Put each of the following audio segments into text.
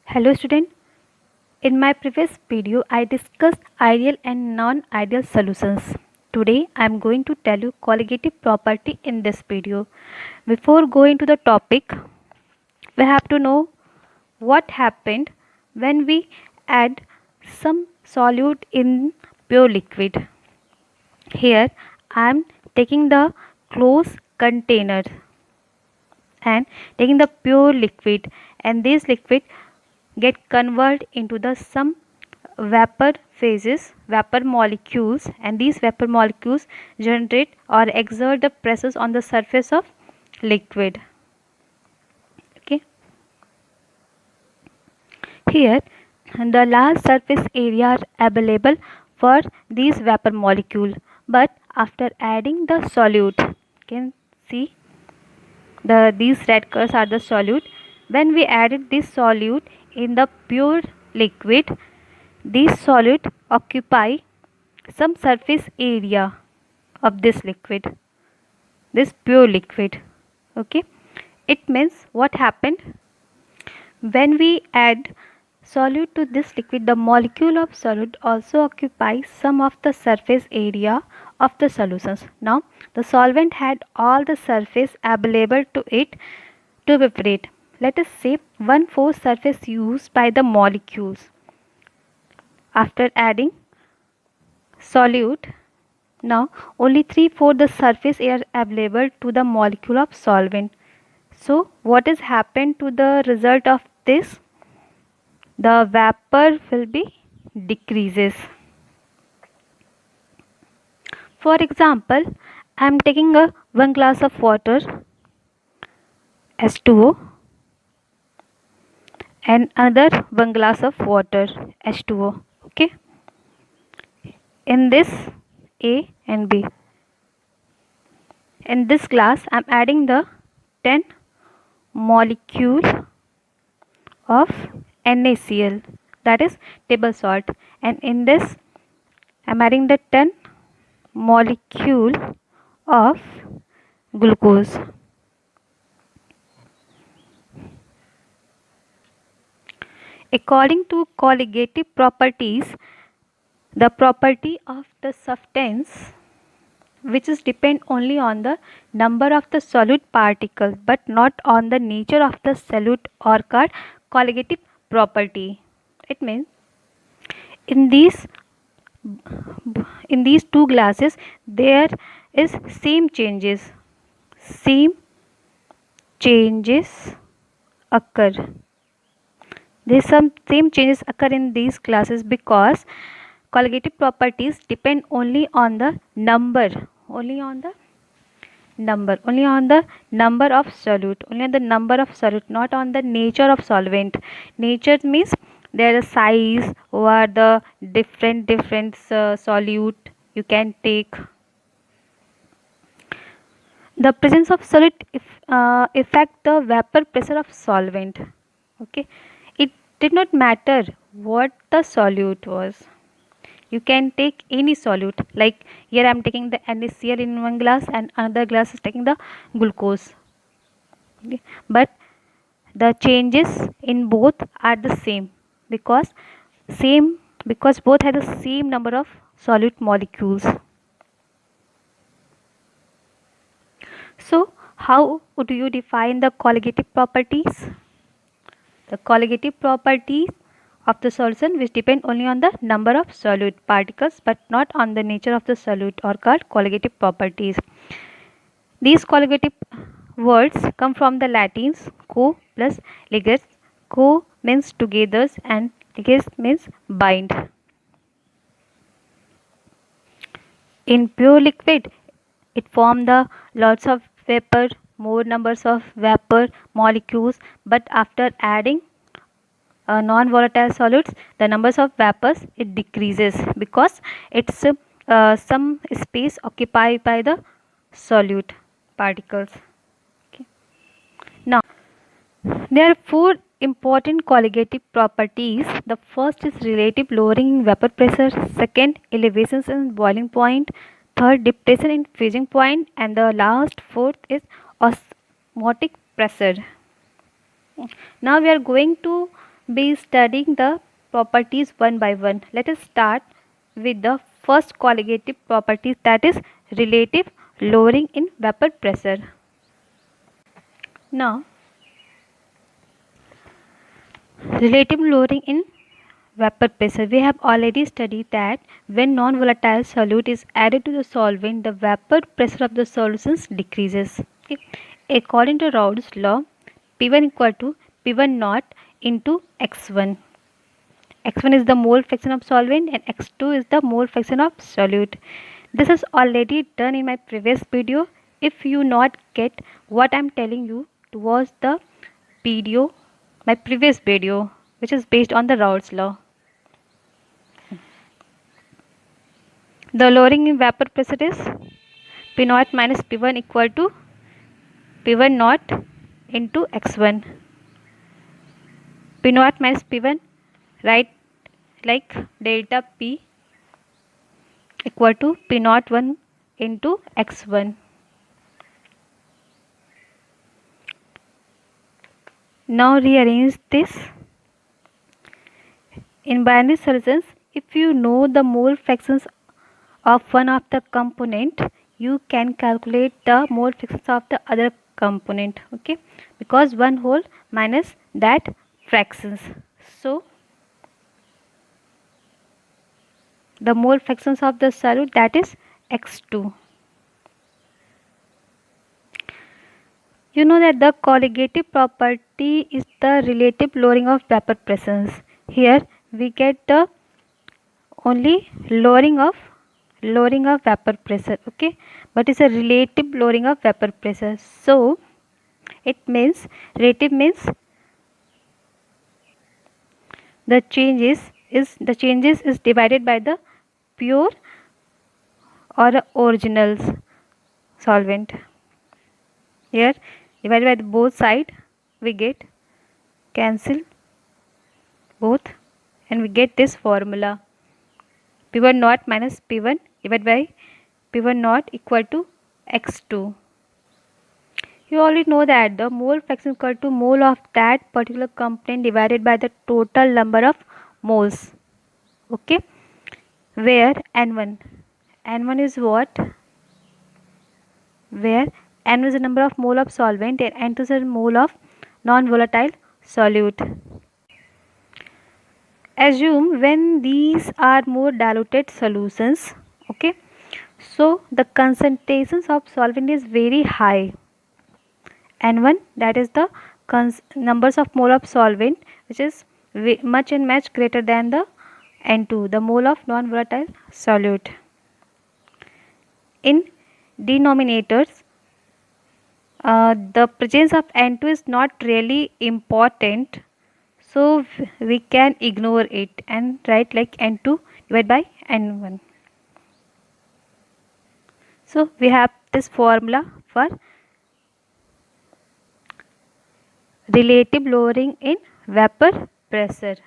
Hello student, in my previous video I discussed ideal and non-ideal solutions. Today I am going to tell you colligative property in this video. Before going to the topic, we have to know what happened when we add some solute in pure liquid. Here I am taking the closed container and taking the pure liquid, and this liquid get converted into the some vapor phases, vapor molecules, and these vapor molecules generate or exert the pressures on the surface of liquid. Okay, here the large surface area are available for these vapor molecule, but after adding the solute, you can see these red colors are the solute. When we added this solute in the pure liquid, this solute occupy some surface area of this liquid, this pure liquid. Okay, it means what happened when we add solute to this liquid, the molecule of solute also occupies some of the surface area of the solutions. Now the solvent had all the surface available to it to evaporate. Let us say 1/4 surface used by the molecules. After adding solute, now only 3/4 the surface area available to the molecule of solvent. So what is happened to the result of this? The vapor will be decreases. For example, I am taking a 1 glass of water H2O and another 1 glass of water H2O. Okay, in this A and B. In this glass I am adding the 10 molecule of NaCl, that is table salt, and in this I am adding the 10 molecule of glucose. According to colligative properties, the property of the substance which is depend only on the number of the solute particles but not on the nature of the solute or called colligative property. It means in these two glasses there is same changes occur. There some same changes occur in these classes because colligative properties depend only on the number of solute, not on the nature of solvent. Nature means their size or the different solute you can take. The presence of solute affect the vapor pressure of solvent. Okay, it did not matter what the solute was. You can take any solute, like here I am taking the NaCl in one glass and another glass is taking the glucose. Okay, but the changes in both are the same because both have the same number of solute molecules. So how would you define the colligative properties? The colligative properties of the solution which depend only on the number of solute particles but not on the nature of the solute are called colligative properties. These colligative words come from the Latins co plus ligas. Co means together and ligas means bind. In pure liquid, it forms the lots of vapor, more numbers of vapor molecules, but after adding non-volatile solutes, the numbers of vapors it decreases because it's some space occupied by the solute particles. Okay. Now there are four important colligative properties. The first is relative lowering in vapor pressure, second elevations in boiling point, third depression in freezing point, and the last fourth is osmotic pressure. Now we are going to be studying the properties one by one. Let us start with the first qualitative property, that is relative lowering in vapor pressure. Now, relative lowering in vapor pressure. We have already studied that when non-volatile solute is added to the solvent, the vapor pressure of the solutions decreases. Okay. According to Raoult's law, P1 equal to P1 naught into X1. X1 is the mole fraction of solvent and X2 is the mole fraction of solute. This is already done in my previous video. If you not get what I am telling you, watch the video, my previous video, which is based on the Raoult's law. The lowering in vapor pressure is P naught minus P1 equal to P1 naught into X1. P naught minus P1, write like delta P equal to P naught 1 into X1. Now rearrange this. In binary solutions, if you know the mole fractions of one of the component, you can calculate the mole fractions of the other component, okay, because one whole minus that fractions. So the mole fractions of the solute, that is X2. You know that the colligative property is the relative lowering of vapor pressures. Here we get the only lowering of vapor pressure, okay, but it's a relative lowering of vapor pressure. So it means relative means the changes is divided by the pure or original solvent. Here divided by the both side, we get cancel both and we get this formula, P1 naught minus P1 divided by P1 naught equal to X2. You already know that the mole fraction equal to mole of that particular component divided by the total number of moles, okay, where N1 is what, where N1 is the number of mole of solvent and N2 is the mole of non-volatile solute. Assume when these are more diluted solutions, okay, so the concentrations of solvent is very high. N1, that is the numbers of mole of solvent, which is much greater than the N2, the mole of non-volatile solute. In denominators, the presence of N2 is not really important, so we can ignore it and write like N2 divided by N1. So we have this formula for relative lowering in vapor pressure.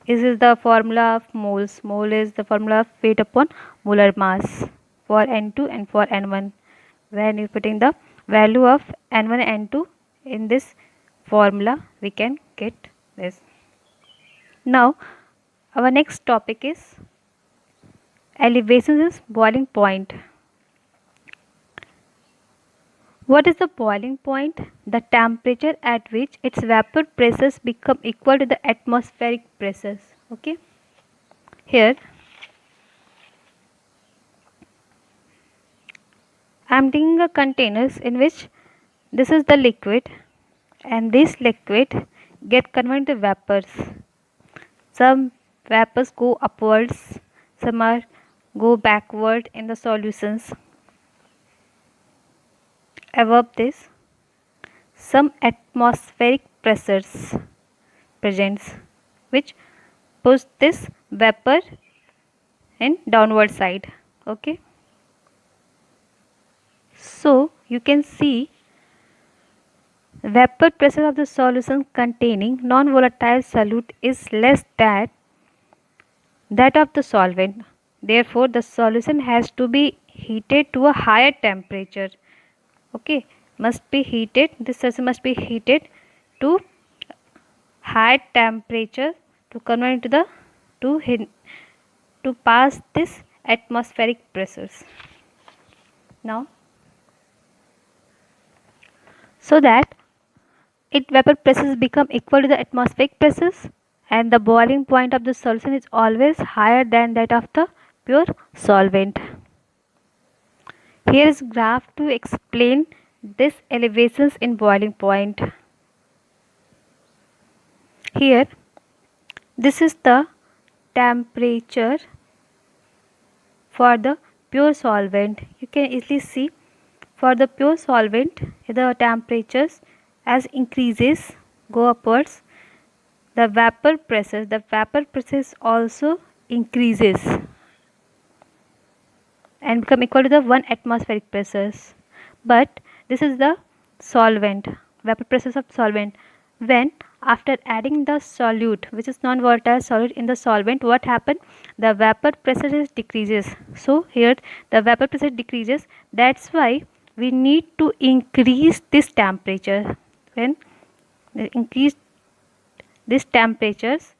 This is the formula of moles. Mole is the formula of weight upon molar mass for N2 and for N1. When you putting the value of N1 and N2 in this formula, we can get this. Now our next topic is elevation is boiling point. What is the boiling point? The temperature at which its vapor pressures become equal to the atmospheric pressures. Okay. Here I am taking a containers in which this is the liquid and this liquid get converted to vapors. Some vapors go upwards, some are go backward in the solutions. Above this, some atmospheric pressures presents which push this vapor in downward side. Okay. So you can see vapor pressure of the solution containing non-volatile solute is less than that of the solvent. Therefore, the solution has to be heated to a higher temperature. Okay, must be heated. This solution must be heated to high temperature to convert into the to pass this atmospheric pressures. Now, so that its vapor pressures become equal to the atmospheric pressures, and the boiling point of the solution is always higher than that of the pure solvent. Here is graph to explain this elevations in boiling point. Here, this is the temperature for the pure solvent. You can easily see for the pure solvent the temperatures as increases go upwards, the vapor pressure also increases and become equal to the 1 atmospheric pressures. But this is the solvent, vapor pressures of solvent. When after adding the solute, which is non-volatile solute in the solvent, what happened? The vapor pressure is decreases. So here the vapor pressure decreases. That's why we need to increase this temperature. When increase these temperatures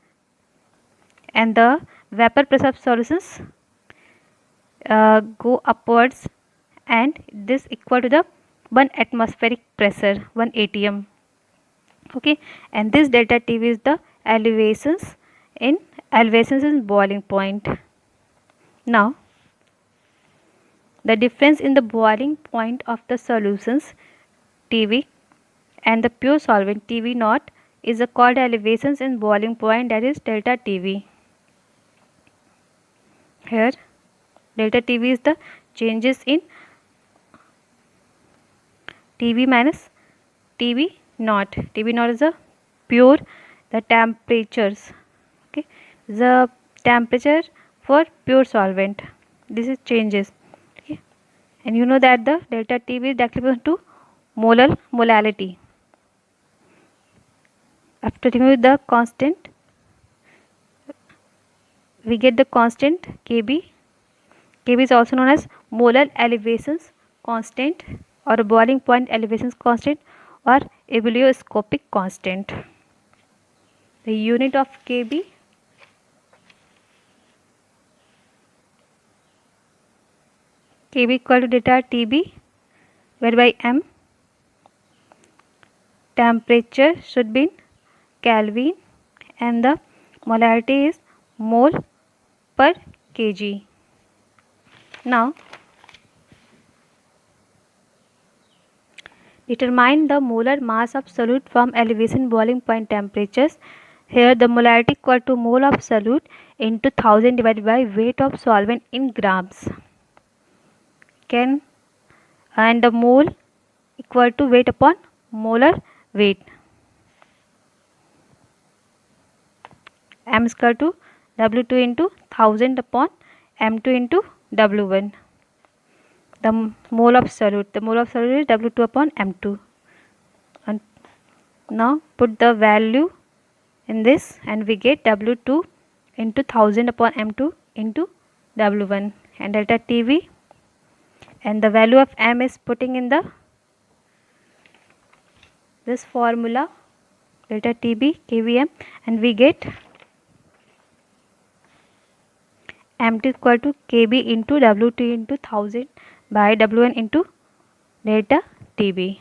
and the vapor pressure of solutions go upwards, and this equal to the 1 atmospheric pressure, 1 atm. Okay, and this delta T is the elevations in boiling point. Now, the difference in the boiling point of the solutions Tv and the pure solvent Tv naught is called elevations in boiling point, that is delta Tv. Here delta Tv is the changes in Tv minus Tv naught. Tv naught is the pure, the temperatures. Okay, the temperature for pure solvent. This is changes. Okay, and you know that the delta Tv is directly to molality. After remove the constant, we get the constant Kb. Kb is also known as molar elevations constant or boiling point elevations constant or ebullioscopic constant. The unit of Kb equal to delta Tb whereby m temperature should be in Kelvin and the molarity is mole per kg. Now, determine the molar mass of solute from elevation boiling point temperatures. Here the molarity equal to mole of solute into 1000 divided by weight of solvent in grams. And the mole equal to weight upon molar weight. M is equal to W2 into 1000 upon M2 into W1. The mole of solute is W2 upon M2. And now put the value in this and we get W2 into 1000 upon M2 into W1 and delta Tv, and the value of M is putting in the this formula delta Tb kVm, and we get M2 equal to Kb into W2 into 1000 by W1 into delta Tb.